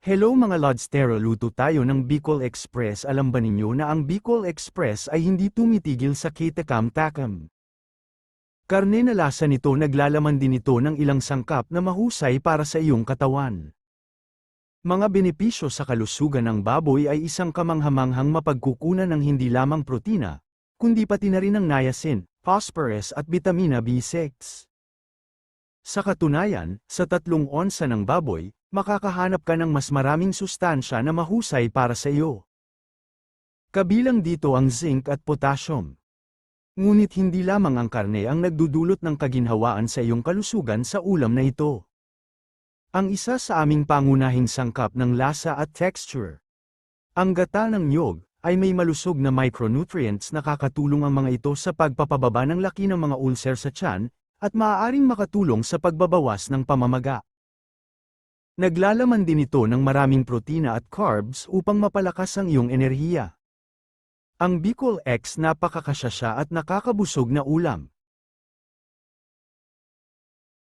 Hello mga Lodstero, luto tayo ng Bicol Express. Alam ba ninyo na ang Bicol Express ay hindi tumitigil sa kitakam-takam? Karne na lasa nito, naglalaman din ito ng ilang sangkap na mahusay para sa iyong katawan. Mga benepisyo sa kalusugan ng baboy ay isang kamanghamanghang mapagkukunan ng hindi lamang protina, kundi pati na rin ng niacin, phosphorus at vitamina B6. Sa katunayan, sa 3 onsa ng baboy, makakahanap ka ng mas maraming sustansya na mahusay para sa iyo. Kabilang dito ang zinc at potassium. Ngunit hindi lamang ang karne ang nagdudulot ng kaginhawaan sa iyong kalusugan sa ulam na ito. Ang isa sa aming pangunahing sangkap ng lasa at texture. Ang gata ng niyog ay may malusog na micronutrients na nakakatulong ang mga ito sa pagpapababa ng laki ng mga ulcer sa tiyan, at maaaring makatulong sa pagbabawas ng pamamaga. Naglalaman din ito ng maraming protina at carbs upang mapalakas ang iyong enerhiya. Ang Bicol X napakakasyasya at nakakabusog na ulam.